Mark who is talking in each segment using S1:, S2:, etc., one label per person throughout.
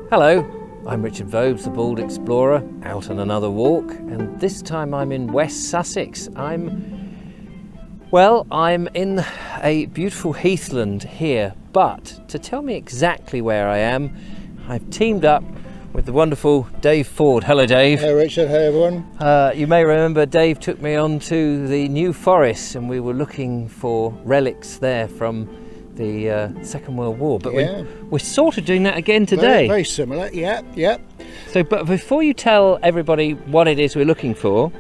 S1: Hello, I'm Richard Vobes, the Bald Explorer, out on another walk, and this time I'm in West Sussex. I'm in a beautiful heathland here, but to tell me exactly where I am, I've teamed up with the wonderful Dave Ford. Hello, Dave.
S2: Hey, Richard. Hey, everyone.
S1: You may remember Dave took me on to the New Forest, and we were looking for relics there from the Second World War, but we're sort of doing that again today.
S2: Very similar, yeah.
S1: So, but before you tell everybody what it is we're looking for,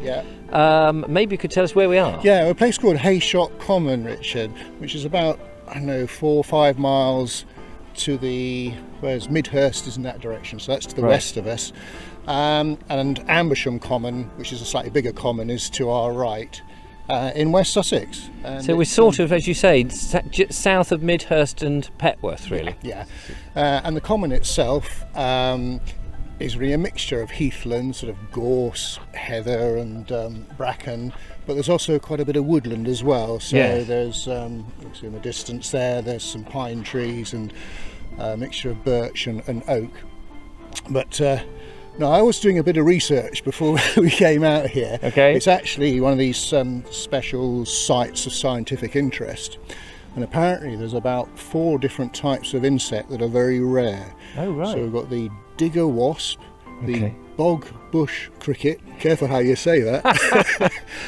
S1: maybe you could tell us where we are.
S2: Yeah, a place called Heyshott Common, Richard, which is about, I don't know, 4 or 5 miles to the, whereas Midhurst is in that direction, so that's to the west of us. And Amersham Common, which is a slightly bigger common, is to our right. In West Sussex. And
S1: so we're sort of, as you say, south of Midhurst and Petworth, really.
S2: Yeah. And the common itself is really a mixture of heathland, sort of gorse, heather and bracken, but there's also quite a bit of woodland as well. So there's, you see in the distance there's some pine trees and a mixture of birch and oak. But no, I was doing a bit of research before we came out here.
S1: Okay.
S2: It's actually one of these special sites of scientific interest, and apparently there's about 4 different types of insect that are very rare.
S1: Oh, right.
S2: So we've got the digger wasp, the bog bush cricket. Careful how you say that.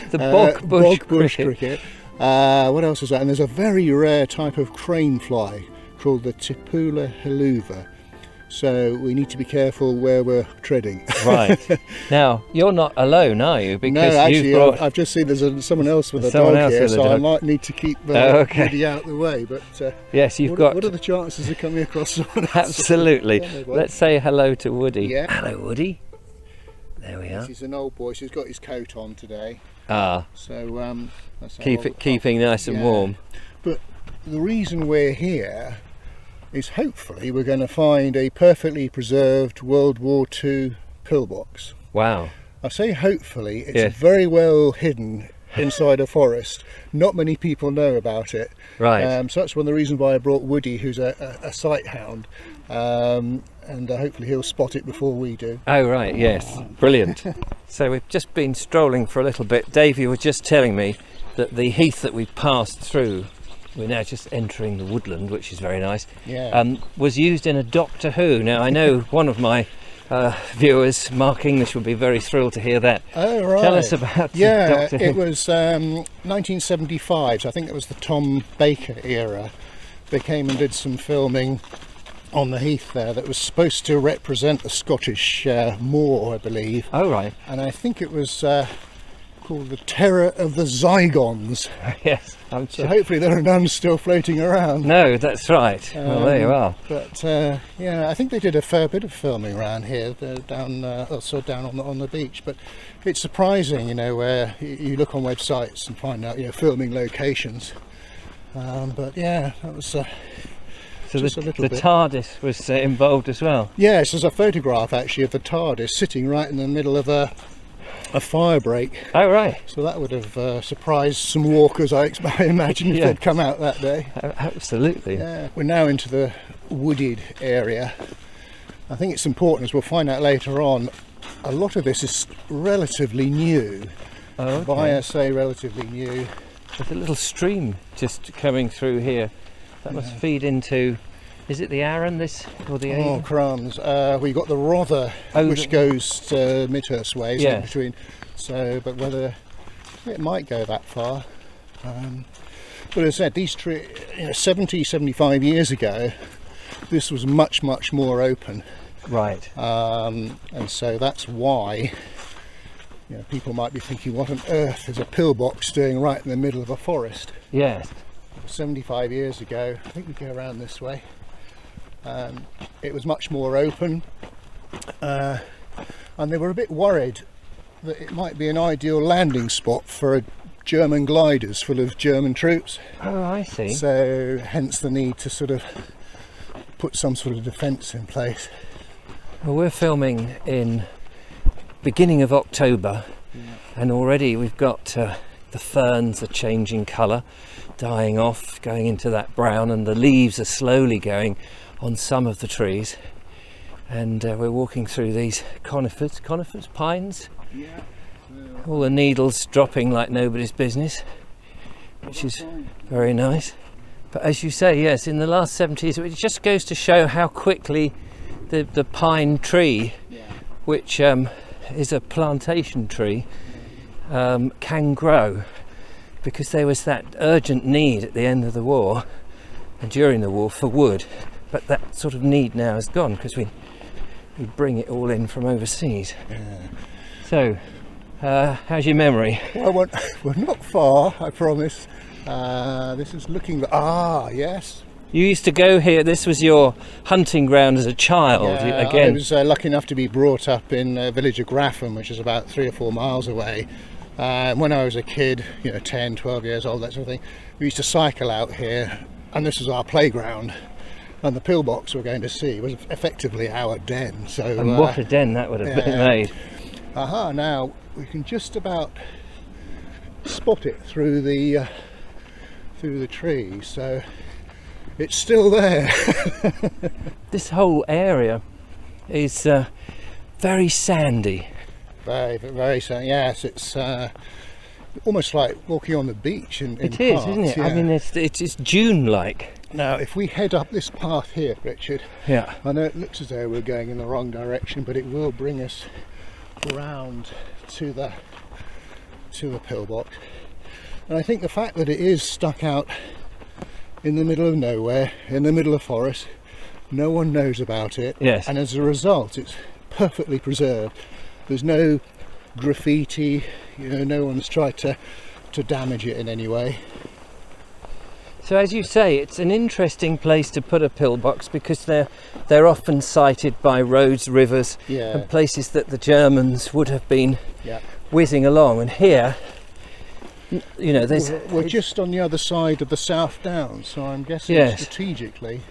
S1: The bog bush cricket.
S2: What else is that? And there's a very rare type of crane fly called the Tipula heluva. So we need to be careful where we're treading. Right.
S1: Now, you're not alone, are you? Because
S2: no, actually, I've just seen there's someone else with a dog here, so I might need to keep Woody out of the way. But
S1: yes,
S2: what are the chances of coming across someone else?
S1: Absolutely. Let's say hello to Woody.
S2: Yeah.
S1: Hello, Woody. There we are.
S2: He's an old boy, so he's got his coat on today.
S1: Ah.
S2: So that's
S1: keeping nice and warm.
S2: But the reason we're here is hopefully we're going to find a perfectly preserved World War II pillbox.
S1: Wow.
S2: I say hopefully, it's very well hidden inside a forest. Not many people know about it.
S1: Right.
S2: So that's one of the reasons why I brought Woody, who's a sight hound, and hopefully he'll spot it before we do.
S1: Oh, right, yes. Brilliant. So we've just been strolling for a little bit. Dave, you were just telling me that the heath that we've passed through, we're now just entering the woodland, which is very nice, was used in a Doctor Who. Now, I know one of my viewers, Mark English, would be very thrilled to hear that.
S2: Oh, right.
S1: Tell us about Doctor Who.
S2: It was 1975, so I think it was the Tom Baker era. They came and did some filming on the heath there that was supposed to represent the Scottish moor, I believe.
S1: Oh, right.
S2: And I think it was called the Terror of the Zygons.
S1: Yes.
S2: So hopefully there are none still floating around.
S1: No, that's right. Well, there you are.
S2: But yeah, I think they did a fair bit of filming around here. They're down on the beach. But it's surprising, you know, where you look on websites and find out, you know, filming locations. But yeah, that was. So the TARDIS was involved as well. Yes, there's a photograph actually of the TARDIS sitting right in the middle of a fire break.
S1: Oh, right.
S2: So that would have surprised some walkers, I imagine, if they'd come out that day.
S1: Absolutely.
S2: Yeah. We're now into the wooded area. I think it's important, as we'll find out later on, a lot of this is relatively new. Oh, okay. Why I say relatively new.
S1: There's a little stream just coming through here. That must feed into, is it the Arun, or the Avon?
S2: Oh, crumbs. We've got the Rother, which goes to Midhurst way, in between. So, but whether it might go that far. But as I said, these trees, 70, 75 years ago, this was much more open.
S1: Right.
S2: And so that's why people might be thinking, what on earth is a pillbox doing right in the middle of a forest?
S1: Yes.
S2: 75 years ago, I think we go around this way. It was much more open, and they were a bit worried that it might be an ideal landing spot for German gliders full of German troops.
S1: Oh, I see.
S2: So hence the need to sort of put some sort of defence in place.
S1: Well, we're filming in beginning of October, and already we've got the ferns are changing colour, dying off, going into that brown, and the leaves are slowly going on some of the trees. and we're walking through these conifers, pines. Yeah. All the needles dropping like nobody's business, which is very nice. But as you say, yes, in the last 70s, it just goes to show how quickly the pine tree, which is a plantation tree, can grow, because there was that urgent need at the end of the war and during the war for wood, but that sort of need now is gone because we bring it all in from overseas. So how's your memory?
S2: Well, we're not far, I promise. This is looking, yes.
S1: You used to go here, this was your hunting ground as a child. Again,
S2: I was lucky enough to be brought up in a village of Graffham, which is about 3 or 4 miles away. When I was a kid, 10, 12 years old, that sort of thing, we used to cycle out here, and this was our playground. And the pillbox we're going to see was effectively our den. So,
S1: and what a den that would have been made.
S2: Now we can just about spot it through the trees, so it's still there.
S1: This whole area is very sandy.
S2: Very sandy. Yes, it's almost like walking on the beach in
S1: It is,
S2: parts,
S1: isn't it?
S2: yeah.
S1: I mean, it's June-like.
S2: Now, if we head up this path here, Richard,
S1: yeah,
S2: I know it looks as though we're going in the wrong direction, but it will bring us round to the pillbox. And I think the fact that it is stuck out in the middle of nowhere, in the middle of forest, no one knows about it.
S1: Yes.
S2: And as a result, it's perfectly preserved. There's no graffiti, no one's tried to damage it in any way.
S1: So as you say, it's an interesting place to put a pillbox because they're often sited by roads, rivers, and places that the Germans would have been whizzing along. And here,
S2: we're just on the other side of the South Downs, so I'm guessing strategically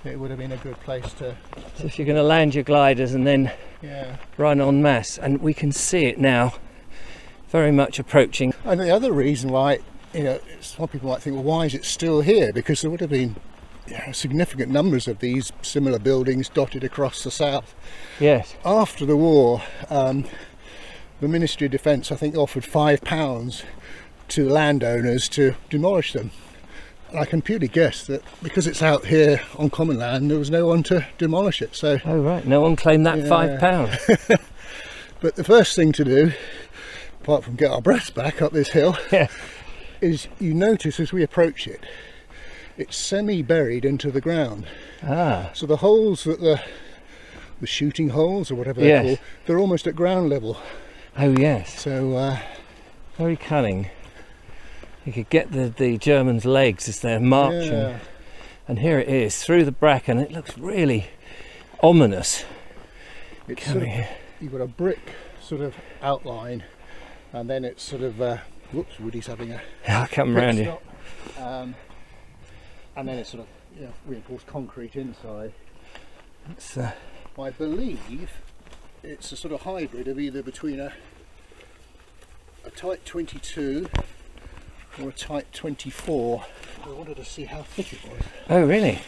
S2: it would have been a good place to.
S1: So if you're going to land your gliders and then run en masse, and we can see it now, very much approaching.
S2: And the other reason why, some people might think, well, why is it still here? Because there would have been significant numbers of these similar buildings dotted across the south.
S1: Yes.
S2: After the war, the Ministry of Defence, I think, offered £5 to landowners to demolish them. And I can purely guess that because it's out here on common land, there was no one to demolish it. So.
S1: Oh right, no one claimed that £5.
S2: But the first thing to do, apart from get our breaths back up this hill, is you notice as we approach it, it's semi-buried into the ground. So the holes that the shooting holes or whatever they're called, they're almost at ground level.
S1: Oh yes.
S2: So
S1: very cunning. You could get the Germans' legs as they're marching. And here it is through the bracken. It looks really ominous.
S2: It's you've got a brick sort of outline, and then it's sort of whoops, Woody's having a
S1: I'll come round you.
S2: And then it's sort of reinforced concrete inside.
S1: It's,
S2: I believe it's a sort of hybrid of either between a Type 22 or a Type 24. I wanted to see how thick it was.
S1: Oh really?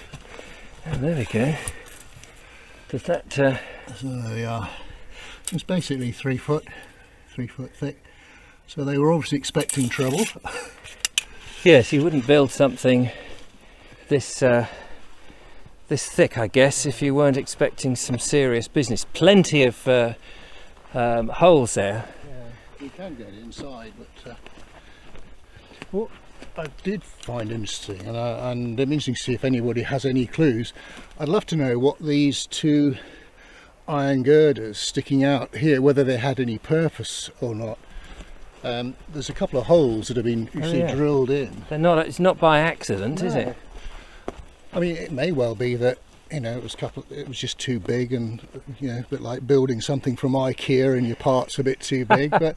S1: Oh, there we go. Does that
S2: so there we are. It's basically 3 foot thick. So they were obviously expecting trouble.
S1: Yes, you wouldn't build something this thick, I guess, if you weren't expecting some serious business. Plenty of holes there.
S2: Yeah, you can get inside, but what I did find interesting, and it'd be interesting to see if anybody has any clues. I'd love to know what these two iron girders sticking out here, whether they had any purpose or not. There's a couple of holes that have been drilled in.
S1: They're not. It's not by accident, is it?
S2: I mean, it may well be that it was just too big, and a bit like building something from IKEA and your parts a bit too big. But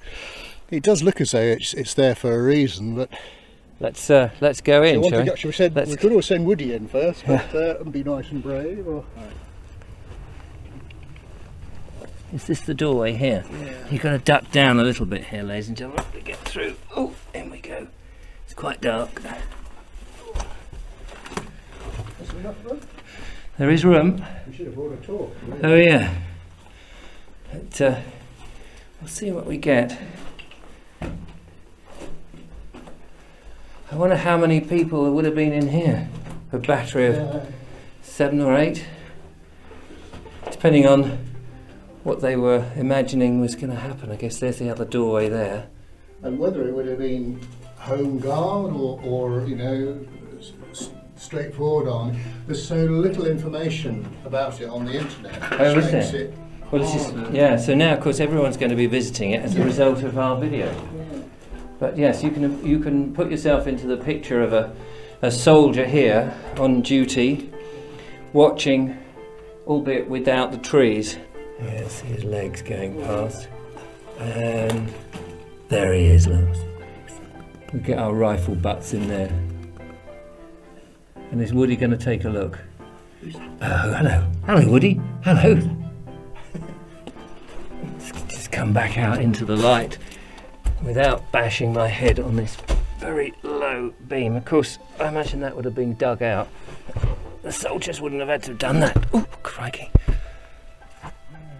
S2: it does look as though it's there for a reason. But
S1: let's go in.
S2: We could all send Woody in first, but and be nice and brave. Or...
S1: Is this the doorway here? Yeah. You've got to duck down a little bit here, ladies and gentlemen, to get through. Oh, in we go. It's quite dark. There is room.
S2: We should have brought a torch. Really.
S1: Oh yeah. But, we'll see what we get. I wonder how many people there would have been in here. A battery of 7 or 8, depending on what they were imagining was going to happen. I guess there's the other doorway there.
S2: And whether it would have been home guard or you know, straightforward on. There's so little information about it on the internet.
S1: Oh, is there? Well, this is, yeah. So now, of course, everyone's going to be visiting it as a result of our video. Yeah. But yes, you can put yourself into the picture of a soldier here on duty, watching, albeit without the trees. Yeah, see his legs going past. And there he is, look. We'll get our rifle butts in there. And is Woody going to take a look? Oh, hello. Hello, Woody. Hello. Just come back out into the light without bashing my head on this very low beam. Of course, I imagine that would have been dug out. The soldiers wouldn't have had to have done that. Oh, crikey.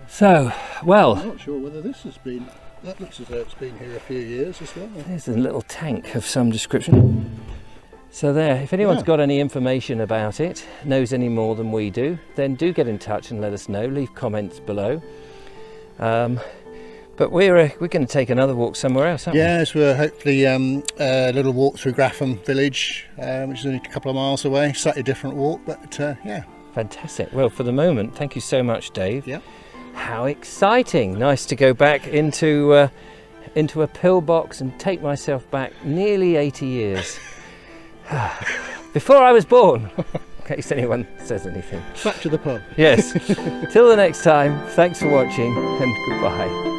S1: So, well...
S2: I'm not sure whether this has been... That looks as though it's been here a few years as well.
S1: There's a little tank of some description. So there, if anyone's got any information about it, knows any more than we do, then do get in touch and let us know. Leave comments below. But we're going to take another walk somewhere else, aren't we?
S2: Yes, we're hopefully a little walk through Graffham village, which is only a couple of miles away. Slightly different walk, but yeah.
S1: Fantastic. Well, for the moment, thank you so much, Dave.
S2: Yeah.
S1: How exciting! Nice to go back into a pillbox and take myself back nearly 80 years. Before I was born, in case anyone says anything.
S2: Back to the pub.
S1: Yes. Till the next time, thanks for watching and goodbye.